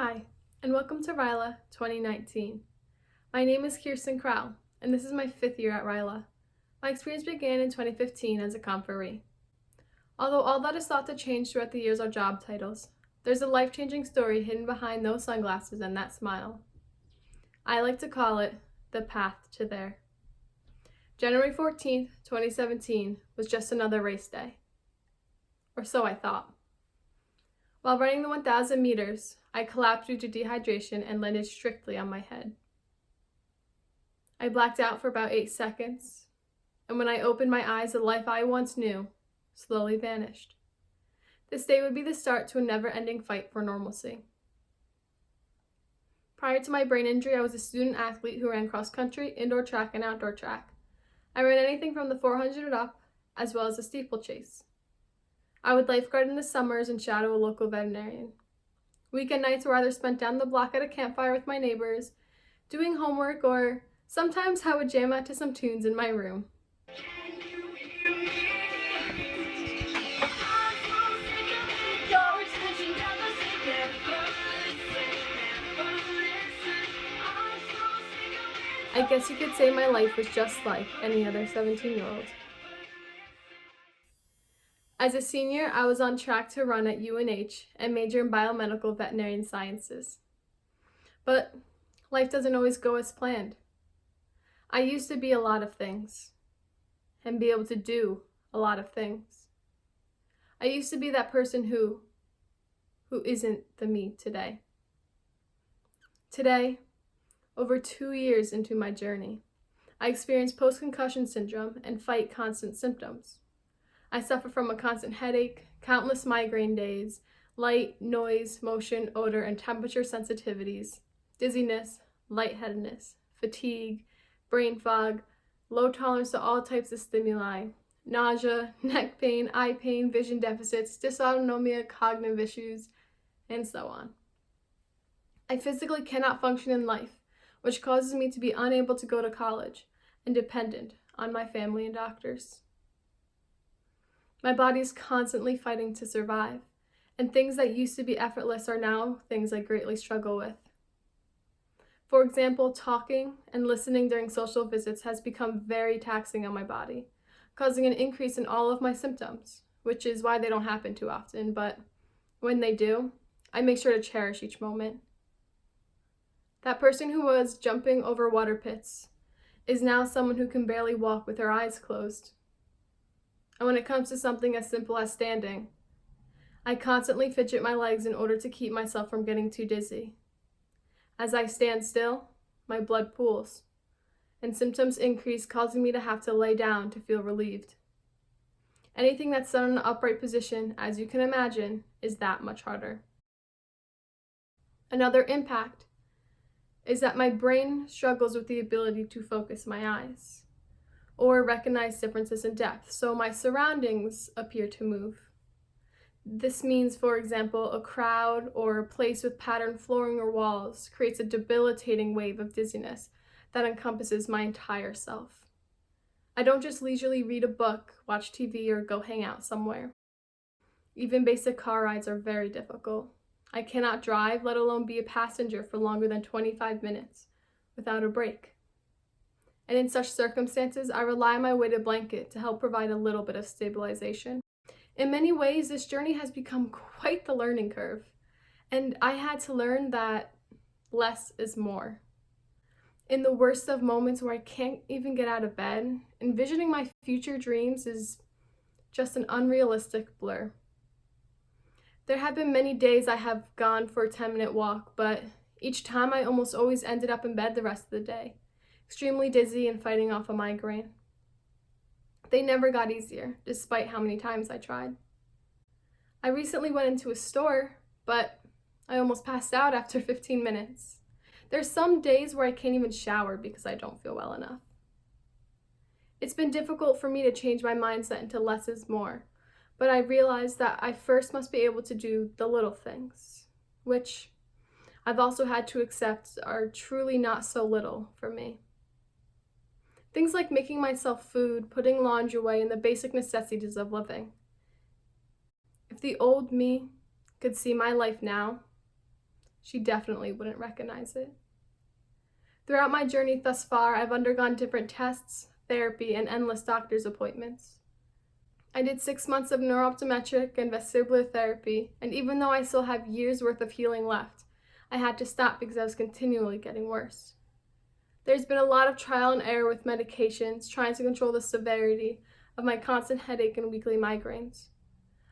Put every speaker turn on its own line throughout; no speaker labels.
Hi, and welcome to RYLA 2019. My name is Kiersten Kral, and this is my 5th year at RYLA. My experience began in 2015 as a conferee. Although all that is thought to change throughout the years are job titles, there's a life-changing story hidden behind those sunglasses and that smile. I like to call it the path to there. January 14th, 2017 was just another race day. Or so I thought. While running the 1,000 meters, I collapsed due to dehydration and landed strictly on my head. I blacked out for about 8 seconds, and when I opened my eyes, the life I once knew slowly vanished. This day would be the start to a never-ending fight for normalcy. Prior to my brain injury, I was a student athlete who ran cross-country, indoor track, and outdoor track. I ran anything from the 400 and up, as well as a steeplechase. I would lifeguard in the summers and shadow a local veterinarian. Weekend nights were either spent down the block at a campfire with my neighbors, doing homework, or sometimes I would jam out to some tunes in my room. I guess you could say my life was just like any other 17-year-old. As a senior, I was on track to run at UNH and major in biomedical veterinarian sciences. But life doesn't always go as planned. I used to be a lot of things and be able to do a lot of things. I used to be that person who isn't the me today. Today, over 2 years into my journey, I experience post-concussion syndrome and fight constant symptoms. I suffer from a constant headache, countless migraine days, light, noise, motion, odor, and temperature sensitivities, dizziness, lightheadedness, fatigue, brain fog, low tolerance to all types of stimuli, nausea, neck pain, eye pain, vision deficits, dysautonomia, cognitive issues, and so on. I physically cannot function in life, which causes me to be unable to go to college and dependent on my family and doctors. My body is constantly fighting to survive, and things that used to be effortless are now things I greatly struggle with. For example, talking and listening during social visits has become very taxing on my body, causing an increase in all of my symptoms, which is why they don't happen too often, but when they do, I make sure to cherish each moment. That person who was jumping over water pits is now someone who can barely walk with her eyes closed. And when it comes to something as simple as standing, I constantly fidget my legs in order to keep myself from getting too dizzy. As I stand still, my blood pools, and symptoms increase, causing me to have to lay down to feel relieved. Anything that's done in an upright position, as you can imagine, is that much harder. Another impact is that my brain struggles with the ability to focus my eyes or recognize differences in depth, so my surroundings appear to move. This means, for example, a crowd or a place with patterned flooring or walls creates a debilitating wave of dizziness that encompasses my entire self. I don't just leisurely read a book, watch TV, or go hang out somewhere. Even basic car rides are very difficult. I cannot drive, let alone be a passenger for longer than 25 minutes without a break. And in such circumstances, I rely on my weighted blanket to help provide a little bit of stabilization. In many ways, this journey has become quite the learning curve, and I had to learn that less is more. In the worst of moments where I can't even get out of bed, envisioning my future dreams is just an unrealistic blur. There have been many days I have gone for a 10-minute walk, but each time I almost always ended up in bed the rest of the day, extremely dizzy and fighting off a migraine. They never got easier, despite how many times I tried. I recently went into a store, but I almost passed out after 15 minutes. There's some days where I can't even shower because I don't feel well enough. It's been difficult for me to change my mindset into less is more, but I realized that I first must be able to do the little things, which I've also had to accept are truly not so little for me. Things like making myself food, putting laundry away, and the basic necessities of living. If the old me could see my life now, she definitely wouldn't recognize it. Throughout my journey thus far, I've undergone different tests, therapy, and endless doctor's appointments. I did 6 months of neurooptometric and vestibular therapy, and even though I still have years worth of healing left, I had to stop because I was continually getting worse. There's been a lot of trial and error with medications trying to control the severity of my constant headache and weekly migraines.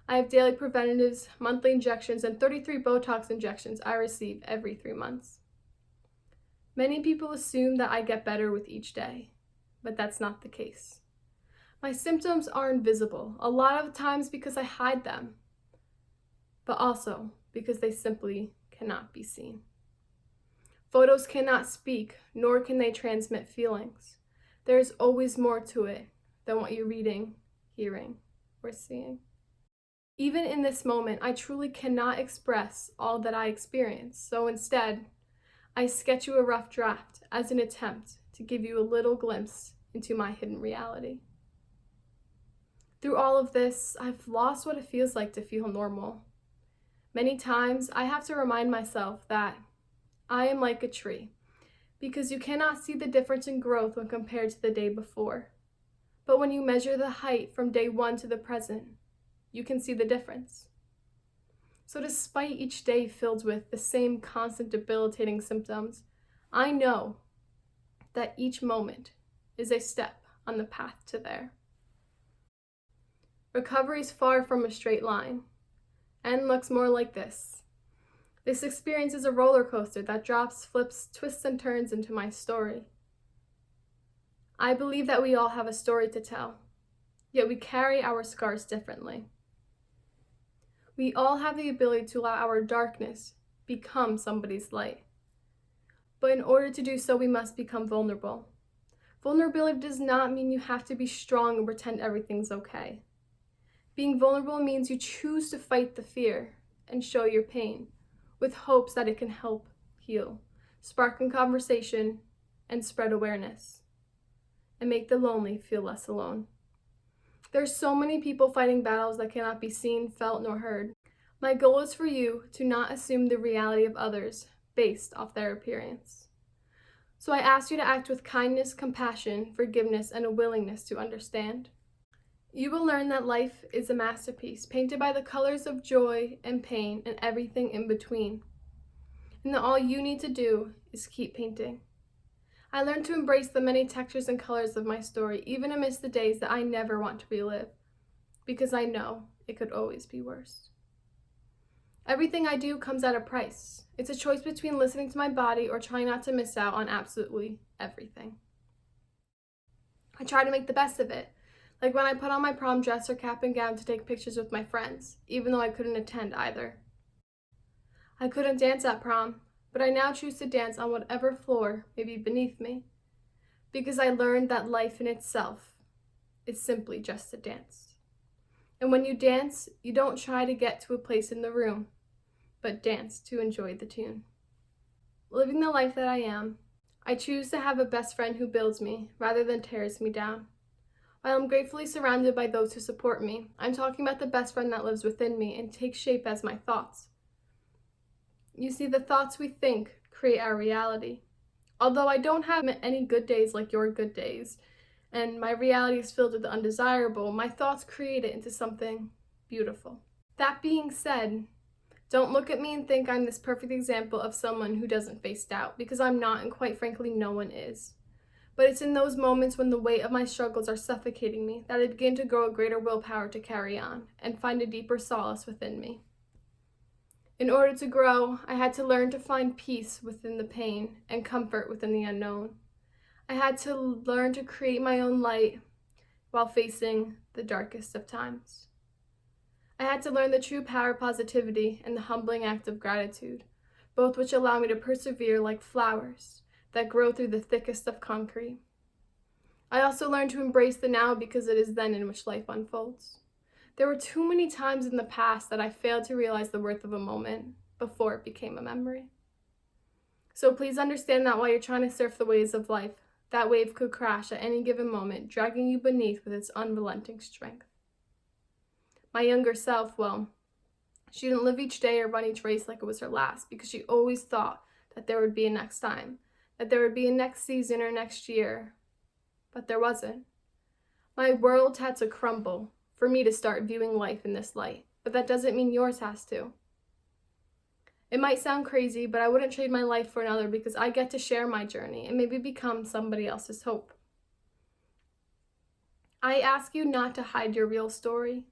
I have daily preventatives, monthly injections, and 33 Botox injections I receive every 3 months. Many people assume that I get better with each day, but that's not the case. My symptoms are invisible, a lot of times because I hide them, but also because they simply cannot be seen. Photos cannot speak, nor can they transmit feelings. There is always more to it than what you're reading, hearing, or seeing. Even in this moment, I truly cannot express all that I experience, so instead, I sketch you a rough draft as an attempt to give you a little glimpse into my hidden reality. Through all of this, I've lost what it feels like to feel normal. Many times, I have to remind myself that I am like a tree, because you cannot see the difference in growth when compared to the day before. But when you measure the height from day one to the present, you can see the difference. So despite each day filled with the same constant debilitating symptoms, I know that each moment is a step on the path to there. Recovery is far from a straight line, and looks more like this. This experience is a roller coaster that drops, flips, twists, and turns into my story. I believe that we all have a story to tell, yet we carry our scars differently. We all have the ability to allow our darkness become somebody's light. But in order to do so, we must become vulnerable. Vulnerability does not mean you have to be strong and pretend everything's okay. Being vulnerable means you choose to fight the fear and show your pain, with hopes that it can help heal, spark a conversation, and spread awareness, and make the lonely feel less alone. There's so many people fighting battles that cannot be seen, felt, nor heard. My goal is for you to not assume the reality of others based off their appearance. So I ask you to act with kindness, compassion, forgiveness, and a willingness to understand. You will learn that life is a masterpiece, painted by the colors of joy and pain and everything in between. And that all you need to do is keep painting. I learned to embrace the many textures and colors of my story, even amidst the days that I never want to relive, because I know it could always be worse. Everything I do comes at a price. It's a choice between listening to my body or trying not to miss out on absolutely everything. I try to make the best of it, like when I put on my prom dress or cap and gown to take pictures with my friends, even though I couldn't attend either. I couldn't dance at prom, but I now choose to dance on whatever floor may be beneath me, because I learned that life in itself is simply just a dance. And when you dance, you don't try to get to a place in the room, but dance to enjoy the tune. Living the life that I am, I choose to have a best friend who builds me rather than tears me down. While I'm gratefully surrounded by those who support me, I'm talking about the best friend that lives within me and takes shape as my thoughts. You see, the thoughts we think create our reality. Although I don't have any good days like your good days, and my reality is filled with the undesirable, my thoughts create it into something beautiful. That being said, don't look at me and think I'm this perfect example of someone who doesn't face doubt, because I'm not, and quite frankly, no one is. But it's in those moments when the weight of my struggles are suffocating me that I begin to grow a greater willpower to carry on and find a deeper solace within me. In order to grow, I had to learn to find peace within the pain and comfort within the unknown. I had to learn to create my own light while facing the darkest of times. I had to learn the true power of positivity and the humbling act of gratitude, both which allow me to persevere like flowers that grow through the thickest of concrete. I also learned to embrace the now because it is then in which life unfolds. There were too many times in the past that I failed to realize the worth of a moment before it became a memory. So please understand that while you're trying to surf the waves of life, that wave could crash at any given moment, dragging you beneath with its unrelenting strength. My younger self, well, She didn't live each day or run each race like it was her last, because she always thought that there would be a next time, that there would be a next season or next year. But there wasn't. My world had to crumble for me to start viewing life in this light, but that doesn't mean yours has to. It might sound crazy, but I wouldn't trade my life for another, because I get to share my journey and maybe become somebody else's hope. I ask you not to hide your real story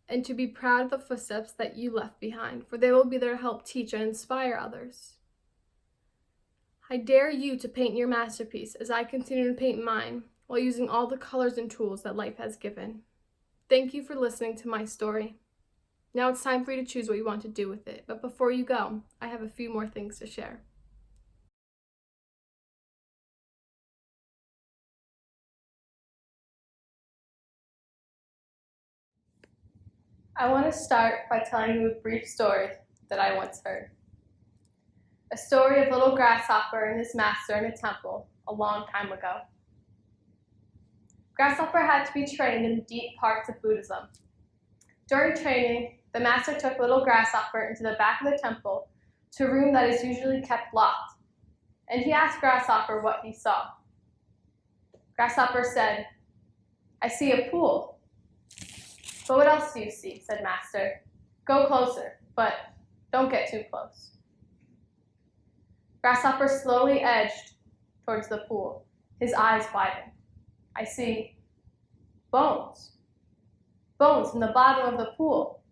and to be proud of the footsteps that you left behind, for they will be there to help teach and inspire others. I dare you to paint your masterpiece as I continue to paint mine, while using all the colors and tools that life has given. Thank you for listening to my story. Now it's time for you to choose what you want to do with it, but before you go, I have a few more things to share. I want to start by telling you a brief story that I once heard. A story of little grasshopper and his master in a temple a long time ago. Grasshopper had to be trained in deep parts of Buddhism. During training, the master took little grasshopper into the back of the temple to a room that is usually kept locked, and he asked grasshopper what he saw. Grasshopper said, "I see a pool." "But what else do you see?" said master. "Go closer, but don't get too close." Grasshopper slowly edged towards the pool. His eyes widened. "I see bones. Bones in the bottom of the pool."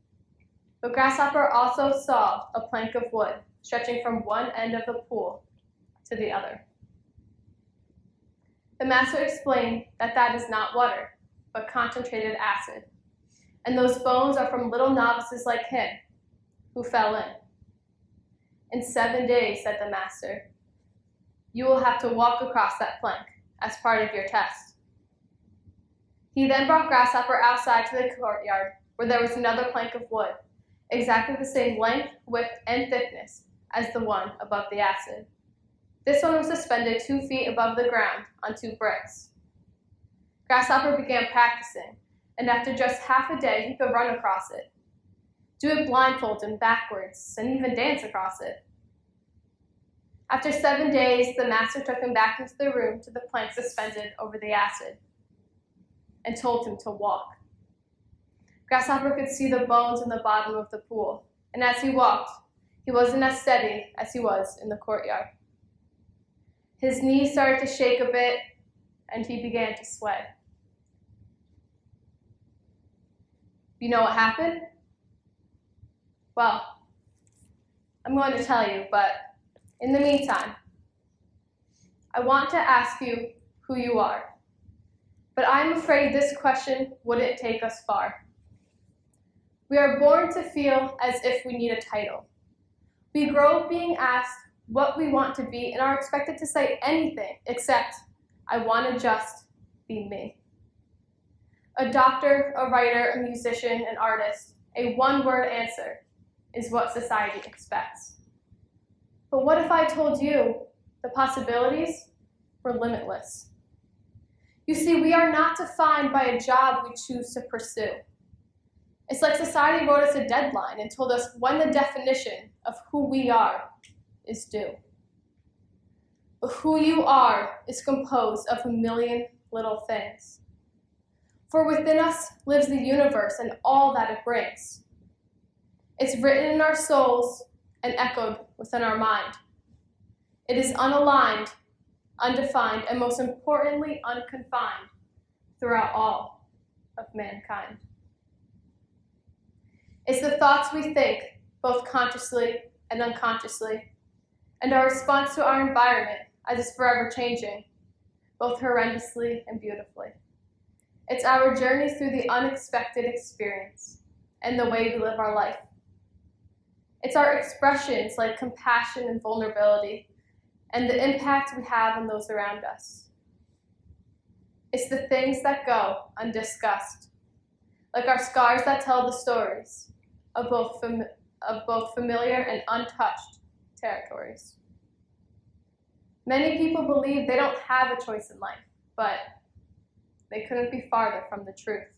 But Grasshopper also saw a plank of wood stretching from one end of the pool to the other. The master explained that that is not water, but concentrated acid. And those bones are from little novices like him who fell in. "In 7 days," said the master, "you will have to walk across that plank as part of your test." He then brought Grasshopper outside to the courtyard, where there was another plank of wood, exactly the same length, width, and thickness as the one above the acid. This one was suspended 2 feet above the ground on 2 bricks. Grasshopper began practicing, and after just half a day, he could run across it, do it blindfolded and backwards, and even dance across it. After 7 days, the master took him back into the room to the plank suspended over the acid and told him to walk. Grasshopper could see the bones in the bottom of the pool, and as he walked, he wasn't as steady as he was in the courtyard. His knees started to shake a bit, and he began to sway. You know what happened? Well, I'm going to tell you, but in the meantime, I want to ask you who you are. But I'm afraid this question wouldn't take us far. We are born to feel as if we need a title. We grow up being asked what we want to be and are expected to say anything except, "I want to just be me." A doctor, a writer, a musician, an artist, a one-word answer is what society expects. But what if I told you the possibilities were limitless? You see, we are not defined by a job we choose to pursue. It's like society wrote us a deadline and told us when the definition of who we are is due. But who you are is composed of a million little things. For within us lives the universe and all that it brings. It's written in our souls and echoed within our mind. It is unaligned, undefined, and most importantly, unconfined throughout all of mankind. It's the thoughts we think, both consciously and unconsciously, and our response to our environment as it's forever changing, both horrendously and beautifully. It's our journey through the unexpected experience and the way we live our life. It's our expressions like compassion and vulnerability and the impact we have on those around us. It's the things that go undiscussed, like our scars that tell the stories of both familiar and untouched territories. Many people believe they don't have a choice in life, but they couldn't be farther from the truth.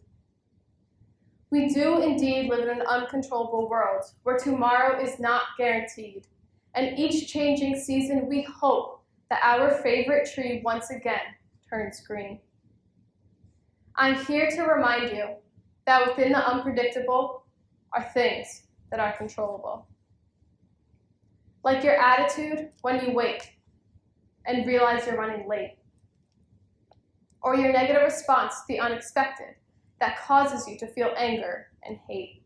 We do indeed live in an uncontrollable world where tomorrow is not guaranteed, and each changing season we hope that our favorite tree once again turns green. I'm here to remind you that within the unpredictable are things that are controllable. Like your attitude when you wake and realize you're running late, or your negative response to the unexpected that causes you to feel anger and hate.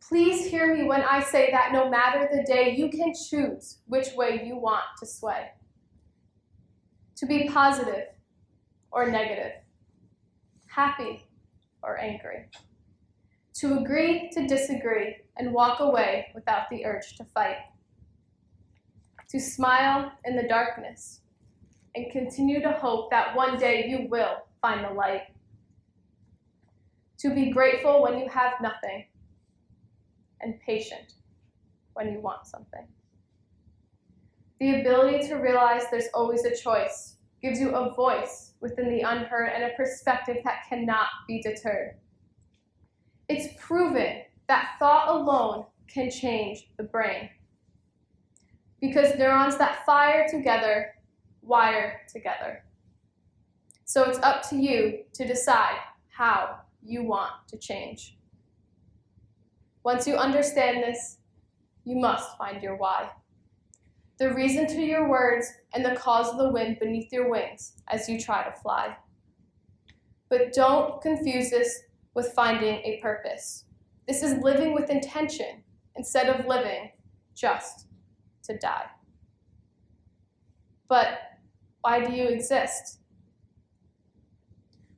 Please hear me when I say that no matter the day, you can choose which way you want to sway. To be positive or negative, happy or angry. To agree to disagree and walk away without the urge to fight. To smile in the darkness and continue to hope that one day you will find the light. To be grateful when you have nothing and patient when you want something. The ability to realize there's always a choice gives you a voice within the unheard and a perspective that cannot be deterred. It's proven that thought alone can change the brain, because neurons that fire together wire together. So it's up to you to decide how you want to change. Once you understand this, you must find your why. The reason to your words and the cause of the wind beneath your wings as you try to fly. But don't confuse this with finding a purpose. This is living with intention instead of living just to die. But why do you exist?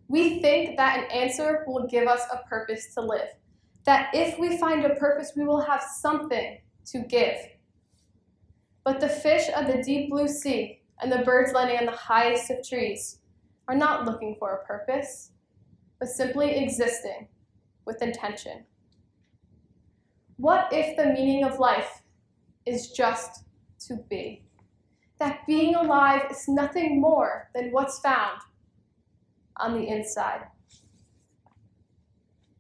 We think that an answer will give us a purpose to live, that if we find a purpose, we will have something to give. But the fish of the deep blue sea and the birds landing on the highest of trees are not looking for a purpose, but simply existing with intention. What if the meaning of life is just to be? That being alive is nothing more than what's found on the inside.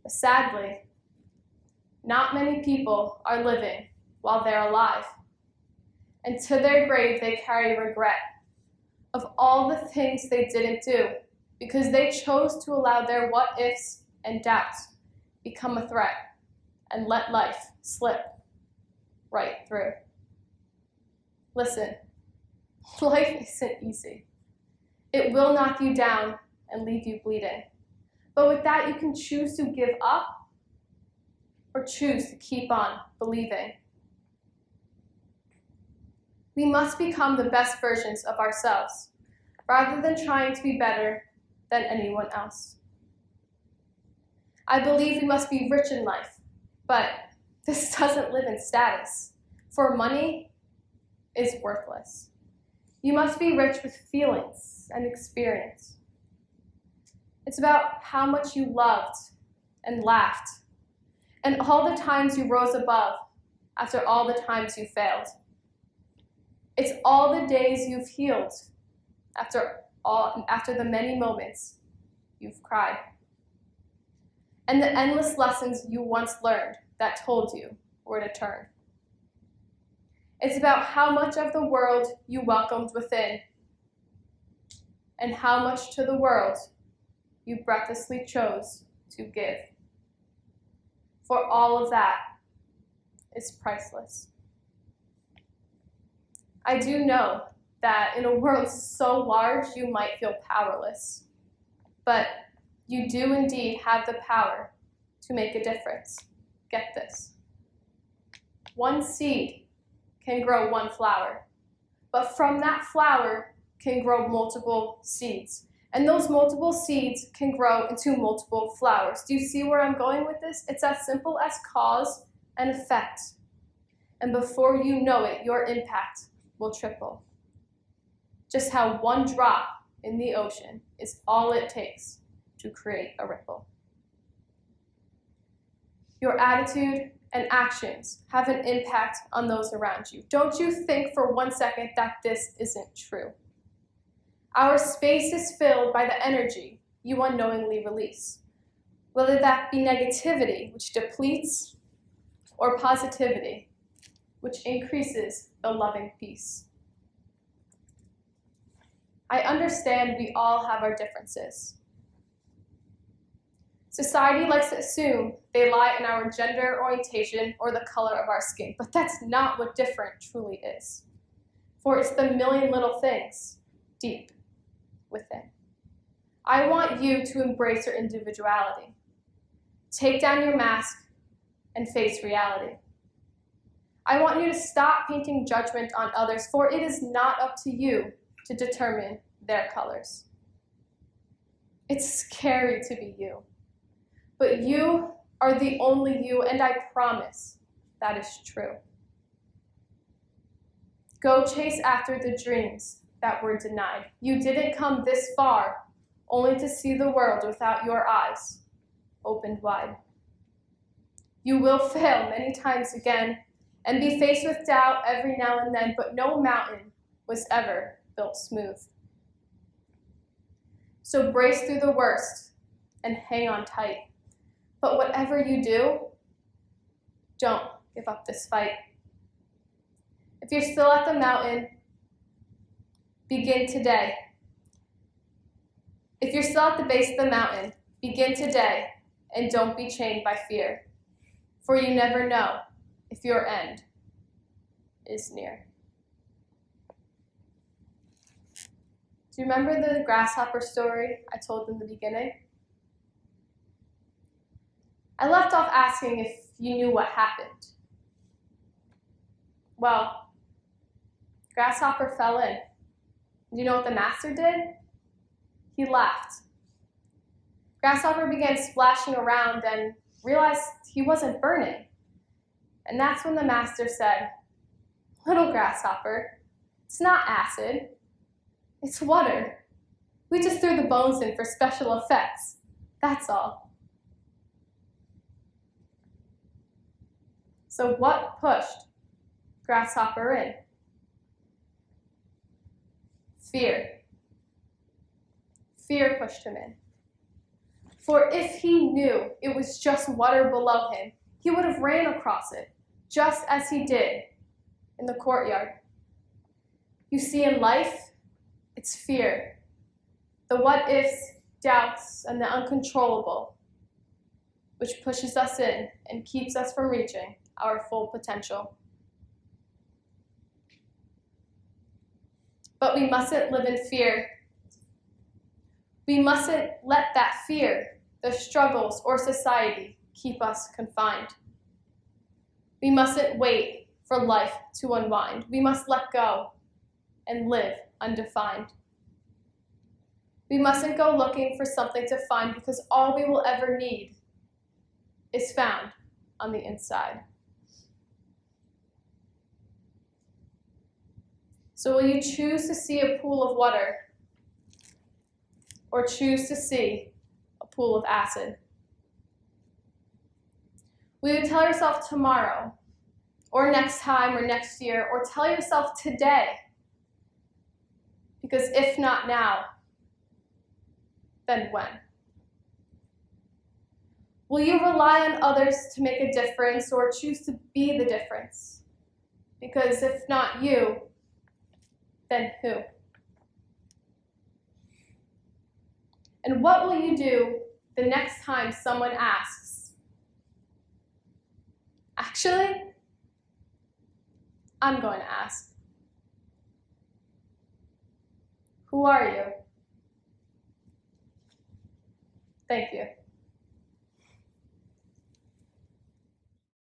But sadly, not many people are living while they're alive. And to their grave, they carry regret of all the things they didn't do because they chose to allow their what-ifs and doubts become a threat and let life slip right through. Listen, life isn't easy. It will knock you down and leave you bleeding. But with that, you can choose to give up or choose to keep on believing. We must become the best versions of ourselves, rather than trying to be better than anyone else. I believe we must be rich in life, but this doesn't live in status, for money is worthless. You must be rich with feelings and experience. It's about how much you loved and laughed, and all the times you rose above after all the times you failed. It's all the days you've healed after the many moments you've cried. And the endless lessons you once learned that told you where to turn. It's about how much of the world you welcomed within and how much to the world you breathlessly chose to give. For all of that is priceless. I do know that in a world so large, you might feel powerless, but you do indeed have the power to make a difference. Get this. One seed can grow one flower, but from that flower can grow multiple seeds, and those multiple seeds can grow into multiple flowers. Do you see where I'm going with this? It's as simple as cause and effect, and before you know it, your impact will triple. Just how one drop in the ocean is all it takes to create a ripple. Your attitude and actions have an impact on those around you. Don't you think for 1 second that this isn't true. Our space is filled by the energy you unknowingly release. whether that be negativity, which depletes, or positivity, which increases the loving peace. I understand we all have our differences. Society likes to assume they lie in our gender orientation or the color of our skin, but that's not what different truly is. For it's the million little things deep within. I want you to embrace your individuality. Take down your mask and face reality. I want you to stop painting judgment on others, for it is not up to you to determine their colors. It's scary to be you, but you are the only you, and I promise that is true. Go chase after the dreams that were denied. You didn't come this far only to see the world without your eyes opened wide. You will fail many times again and be faced with doubt every now and then, but no mountain was ever built smooth. So brace through the worst and hang on tight. But whatever you do, don't give up this fight. If you're still at the mountain, begin today. If you're still at the base of the mountain, begin today and don't be chained by fear, for you never know if your end is near. Do you remember the grasshopper story I told in the beginning? I left off asking if you knew what happened. Well, grasshopper fell in. Do you know what the master did? He laughed. Grasshopper began splashing around and realized he wasn't burning. And that's when the master said, "Little grasshopper, it's not acid, it's water. We just threw the bones in for special effects, that's all." So what pushed grasshopper in? Fear. Fear pushed him in. For if he knew it was just water below him, he would have ran across it, just as he did in the courtyard. You see, in life, it's fear, the what-ifs, doubts, and the uncontrollable, which pushes us in and keeps us from reaching our full potential. But we mustn't live in fear. We mustn't let that fear, the struggles, or society keep us confined. We mustn't wait for life to unwind. We must let go and live undefined. We mustn't go looking for something to find, because all we will ever need is found on the inside. So will you choose to see a pool of water, or choose to see a pool of acid? Will you tell yourself tomorrow, or next time, or next year, or tell yourself today? Because if not now, then when? Will you rely on others to make a difference, or choose to be the difference? Because if not you, then who? And what will you do the next time someone asks, "Actually, I'm going to ask, who are you?" Thank you.